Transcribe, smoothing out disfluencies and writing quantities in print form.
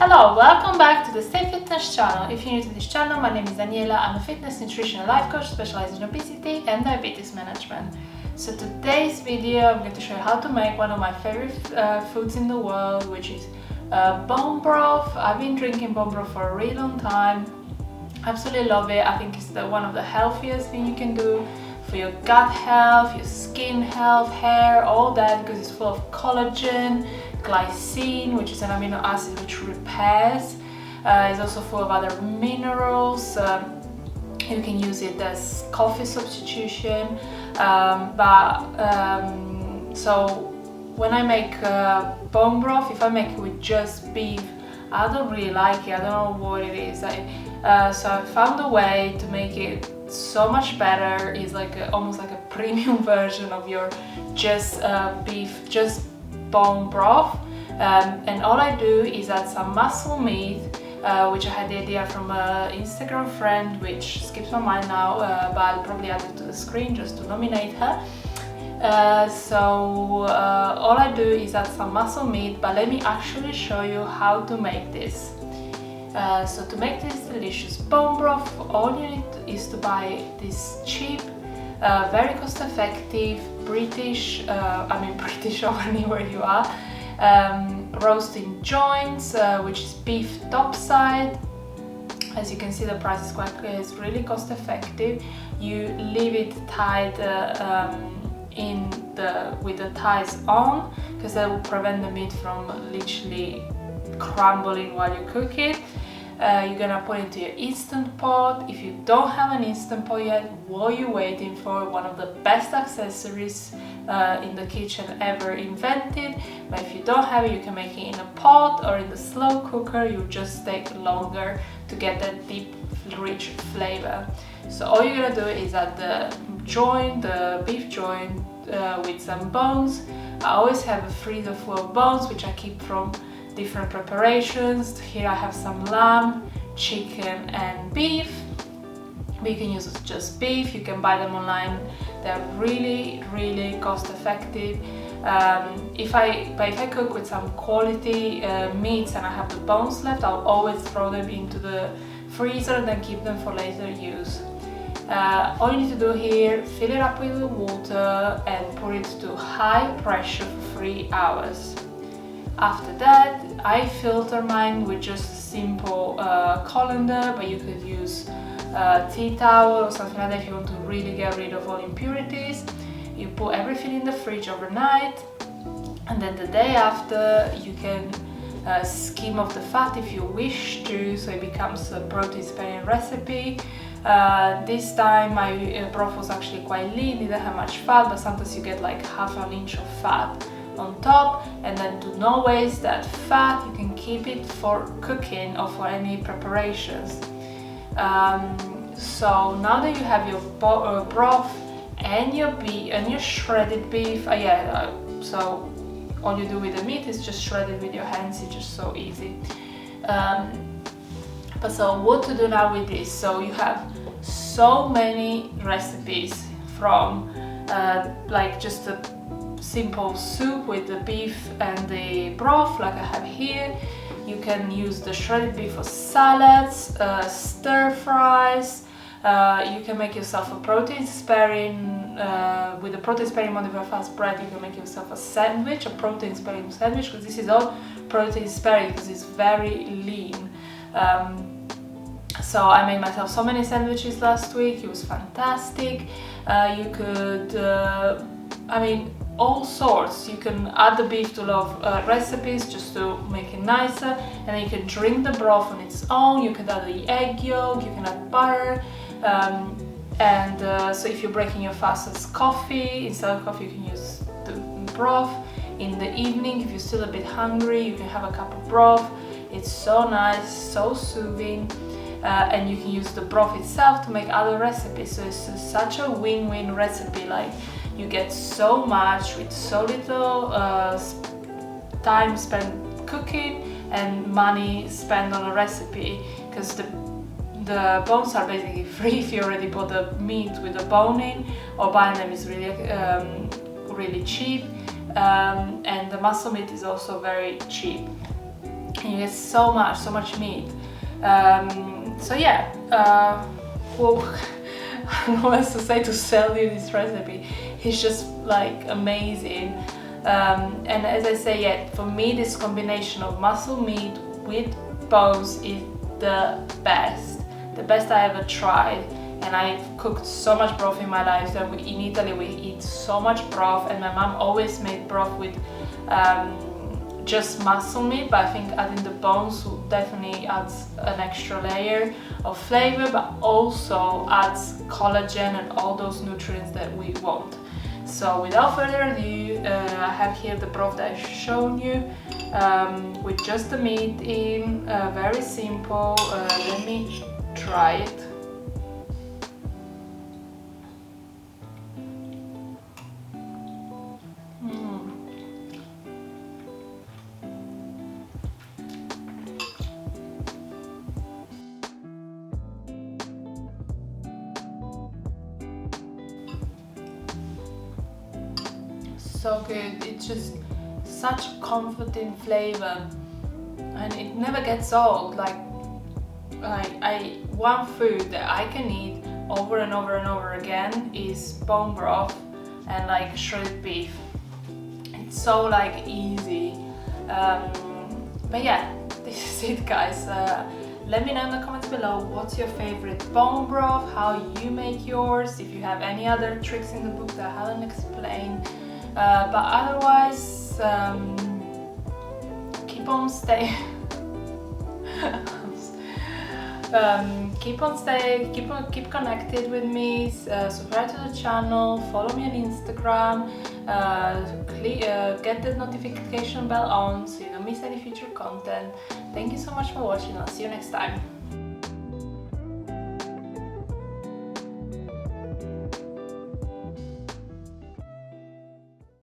Hello, welcome back to the Stay Fitness channel. If you're new to this channel, my name is Daniela. I'm a fitness, nutrition and life coach specialized in obesity and diabetes management. So today's video, I'm going to show you how to make one of my favorite foods in the world, which is bone broth. I've been drinking bone broth for a really long time. Absolutely love it. I think it's one of the healthiest thing you can do for your gut health, your skin health, hair, all that, because it's full of collagen, glycine, which is an amino acid which repairs. It's also full of other minerals. You can use it as coffee substitution. So when I make bone broth, if I make it with just beef, I don't really like it. I don't know what it is. So I found a way to make it so much better. It's like almost like a premium version of your just beef, just bone broth. And all I do is add some muscle meat, which I had the idea from an Instagram friend, which skips my mind now, but I'll probably add it to the screen just to nominate her. All I do is add some muscle meat, but let me actually show you how to make this. So to make this delicious bone broth, all you need is to buy this cheap, very cost-effective British or anywhere you are, roasting joints, which is beef topside. As you can see, the price is really cost-effective. You leave it tied with the ties on, because that will prevent the meat from literally crumbling while you cook it. You're gonna put it into your Instant Pot. If you don't have an Instant Pot yet, what are you waiting for? One of the best accessories in the kitchen ever invented. But if you don't have it, you can make it in a pot or in the slow cooker. You just take longer to get that deep, rich flavor. So all you're gonna do is add the joint, the beef joint, with some bones. I always have a freezer full of bones, which I keep from different preparations. Here I have some lamb, chicken and beef. But you can use just beef. You can buy them online. They're really, really cost effective. If I cook with some quality meats and I have the bones left, I'll always throw them into the freezer and then keep them for later use. All you need to do here, fill it up with water and put it to high pressure for 3 hours. After that, I filter mine with just a simple colander, but you could use a tea towel or something like that if you want to really get rid of all impurities. You put everything in the fridge overnight, and then the day after you can skim off the fat if you wish to, so it becomes a protein sparing recipe. This time my broth was actually quite lean, didn't have much fat, but sometimes you get like half an inch of fat on top. And then to not waste that fat, you can keep it for cooking or for any preparations. So now that you have your broth and your beef and your shredded beef, so all you do with the meat is just shred it with your hands. It's just so easy. So what to do now with this? So you have so many recipes, from like just a simple soup with the beef and the broth like I have here. You can use the shredded beef for salads, stir fries. You can make yourself a protein sparing, with a protein sparing modified fast bread. You can make yourself a sandwich, a protein sparing sandwich, because this is all protein sparing because it's very lean. So I made myself so many sandwiches last week. It was fantastic. You could, all sorts. You can add the beef to a lot of recipes just to make it nicer, and then you can drink the broth on its own. You can add the egg yolk, you can add butter, so if you're breaking your fast as coffee, instead of coffee you can use the broth. In the evening, if you're still a bit hungry, you can have a cup of broth. It's so nice, so soothing. And you can use the broth itself to make other recipes. So it's such a win-win recipe. Like, you get so much with so little time spent cooking and money spent on a recipe, because the bones are basically free if you already bought the meat with the bone in, or buying them is really cheap, and the muscle meat is also very cheap. and you get so much meat. So yeah, well, I don't know what else to say to sell you this recipe. It's just like amazing. And as I say, yeah, for me this combination of muscle meat with bones is the best I ever tried. And I've cooked so much broth in my life. So in Italy we eat so much broth, and my mom always made broth with just muscle meat, but I think adding the bones definitely adds an extra layer of flavor, but also adds collagen and all those nutrients that we want. So without further ado, I have here the broth that I've shown you with just the meat in, very simple. Let me try it. So good. It's just such comforting flavor, and it never gets old. Like one food that I can eat over and over and over again is bone broth and like shredded beef. It's so like easy. But yeah, this is it, guys. Let me know in the comments below what's your favorite bone broth, how you make yours, if you have any other tricks in the book that I haven't explained. But otherwise, keep on staying. Keep connected with me. Subscribe to the channel. Follow me on Instagram. Get the notification bell on so you don't miss any future content. Thank you so much for watching. I'll see you next time.